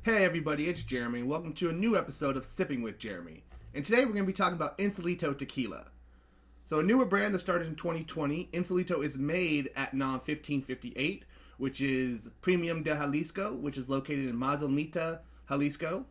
Hey everybody, it's Jeremy, and welcome to a new episode of Sipping with Jeremy. And today we're going to be talking about Insolito Tequila. So a newer brand that started in 2020, Insolito is made at non-1558, which is Premium de Jalisco, which is located in Mazalmita, Jalisco,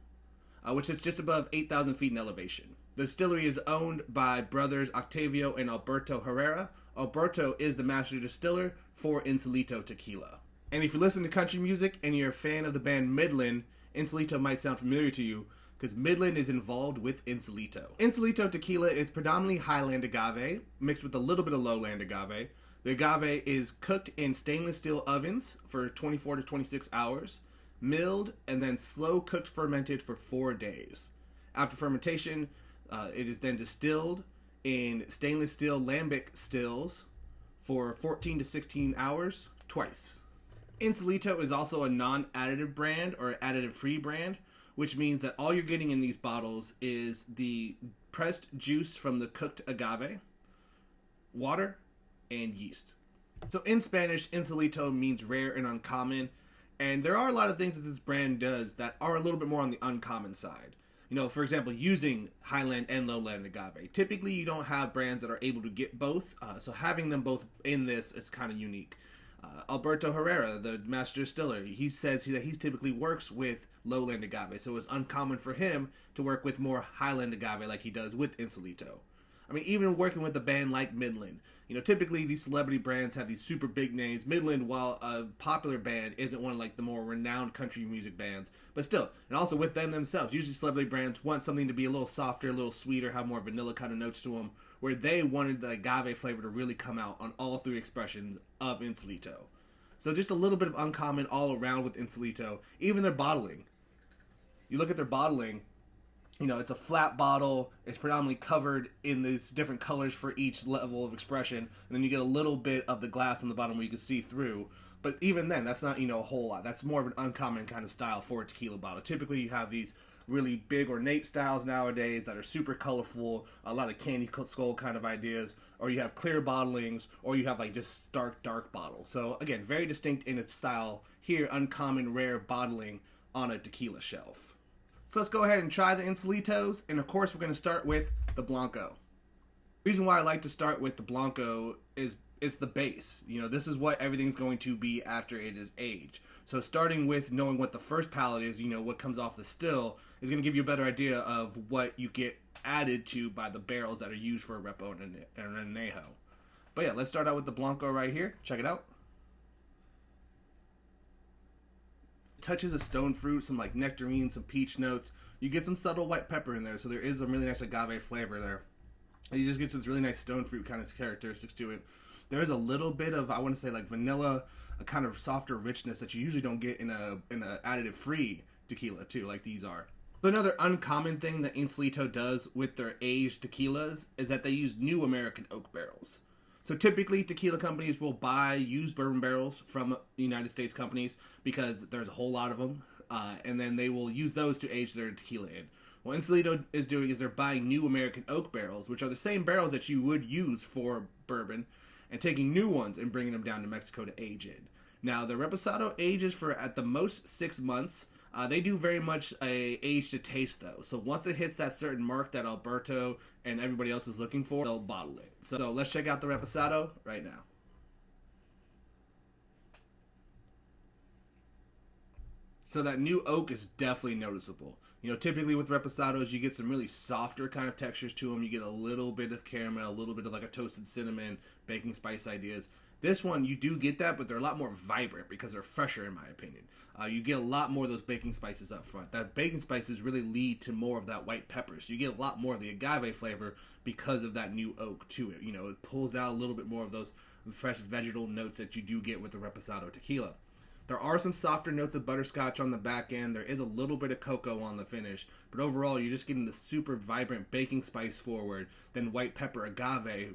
which is just above 8,000 feet in elevation. The distillery is owned by brothers Octavio and Alberto Herrera. Alberto is the master distiller for Insolito Tequila. And if you listen to country music and you're a fan of the band Midland, Insolito might sound familiar to you because Midland is involved with Insolito. Insolito Tequila is predominantly highland agave mixed with a little bit of lowland agave. The agave is cooked in stainless steel ovens for 24 to 26 hours, milled, and then slow cooked fermented for 4 days. After fermentation, it is then distilled in stainless steel lambic stills for 14 to 16 hours twice. Insolito is also a non-additive brand or additive-free brand, which means that all you're getting in these bottles is the pressed juice from the cooked agave, water, and yeast. So in Spanish, Insolito means rare and uncommon, and there are a lot of things that this brand does that are a little bit more on the uncommon side. You know, for example, using highland and lowland agave. Typically, you don't have brands that are able to get both, so having them both in this is kind of unique. Alberto Herrera, the master distiller, he says that he typically works with lowland agave, so it's uncommon for him to work with more highland agave like he does with Insolito. I mean, even working with a band like Midland, you know, typically these celebrity brands have these super big names. Midland, while a popular band, isn't one of like the more renowned country music bands, but still, and also with them themselves, usually celebrity brands want something to be a little softer, a little sweeter, have more vanilla kind of notes to them, where they wanted the agave flavor to really come out on all three expressions of Insolito. So just a little bit of uncommon all around with Insolito. Even their bottling. You look at their bottling, you know, it's a flat bottle. It's predominantly covered in these different colors for each level of expression. And then you get a little bit of the glass on the bottom where you can see through. But even then, that's not, you know, a whole lot. That's more of an uncommon kind of style for a tequila bottle. Typically, you have these really big ornate styles nowadays that are super colorful, a lot of candy skull kind of ideas, or you have clear bottlings, or you have like just dark bottles. So again, very distinct in its style here, uncommon rare bottling on a tequila shelf. So let's go ahead and try the Insolitos, and of course we're going to start with the Blanco. The reason why I like to start with the Blanco is it's the base. You know, this is what everything's going to be after it is aged. So starting with knowing what the first palate is, you know, what comes off the still, is going to give you a better idea of what you get added to by the barrels that are used for a Repo and an Añejo. But yeah, let's start out with the Blanco right here. Check it out. Touches of stone fruit, some like nectarine, some peach notes. You get some subtle white pepper in there, so there is a really nice agave flavor there. And you just get this really nice stone fruit kind of characteristics to it. There is a little bit of, I want to say, like vanilla, a kind of softer richness that you usually don't get in a additive-free tequila too, like these are. So another uncommon thing that Insolito does with their aged tequilas is that they use new American oak barrels. So typically, tequila companies will buy used bourbon barrels from United States companies because there's a whole lot of them, and then they will use those to age their tequila in. What Insolito is doing is they're buying new American oak barrels, which are the same barrels that you would use for bourbon, and taking new ones and bringing them down to Mexico to age in. Now, the Reposado ages for at the most 6 months. They do very much a age to taste, though. So once it hits that certain mark that Alberto and everybody else is looking for, they'll bottle it. So let's check out the Reposado right now. So that new oak is definitely noticeable. You know, typically with Reposados, you get some really softer kind of textures to them. You get a little bit of caramel, a little bit of like a toasted cinnamon, baking spice ideas. This one, you do get that, but they're a lot more vibrant because they're fresher, in my opinion. You get a lot more of those baking spices up front. That baking spices really lead to more of that white pepper. So you get a lot more of the agave flavor because of that new oak to it. You know, it pulls out a little bit more of those fresh vegetal notes that you do get with the Reposado tequila. There are some softer notes of butterscotch on the back end. There is a little bit of cocoa on the finish. But overall, you're just getting the super vibrant baking spice forward, then white pepper agave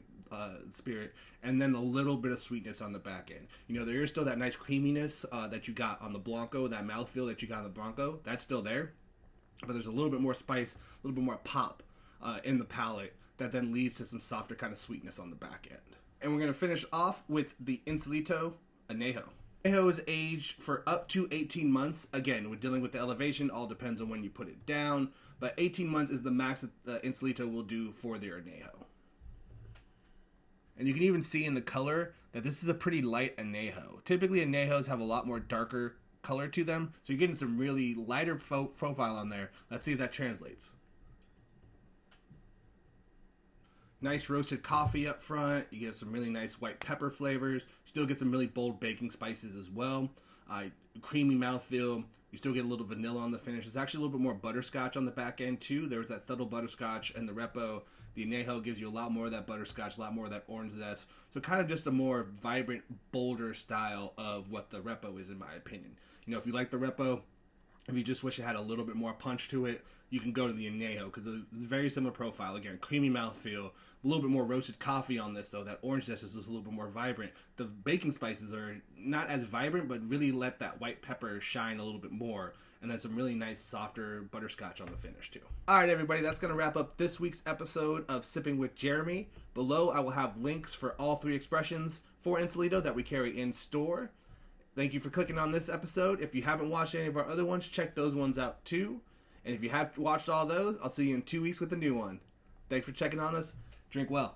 spirit, and then a little bit of sweetness on the back end. You know, there is still that nice creaminess that you got on the Blanco, that mouthfeel that you got on the Blanco. That's still there. But there's a little bit more spice, a little bit more pop in the palate that then leads to some softer kind of sweetness on the back end. And we're going to finish off with the Insolito Añejo. Añejo is aged for up to 18 months. Again, we're dealing with the elevation, all depends on when you put it down, but 18 months is the max that Insolito will do for their Añejo. And you can even see in the color that this is a pretty light Añejo. Typically Añejos have a lot more darker color to them, so you're getting some really lighter profile on there. Let's see if that translates. Nice roasted coffee up front. You get some really nice white pepper flavors. Still get some really bold baking spices as well. Creamy mouthfeel. You still get a little vanilla on the finish. There's actually a little bit more butterscotch on the back end too. There's that subtle butterscotch and the Repo. The Añejo gives you a lot more of that butterscotch, a lot more of that orange zest. So kind of just a more vibrant, bolder style of what the Repo is in my opinion. You know, if you like the Repo, if you just wish it had a little bit more punch to it, you can go to the Añejo because it's a very similar profile. Again, creamy mouthfeel, a little bit more roasted coffee on this though. That orange zest is just a little bit more vibrant. The baking spices are not as vibrant, but really let that white pepper shine a little bit more. And then some really nice, softer butterscotch on the finish too. All right, everybody, that's going to wrap up this week's episode of Sipping with Jeremy. Below, I will have links for all three expressions for Insolito that we carry in store. Thank you for clicking on this episode. If you haven't watched any of our other ones, check those ones out too. And if you have watched all those, I'll see you in 2 weeks with a new one. Thanks for checking on us. Drink well.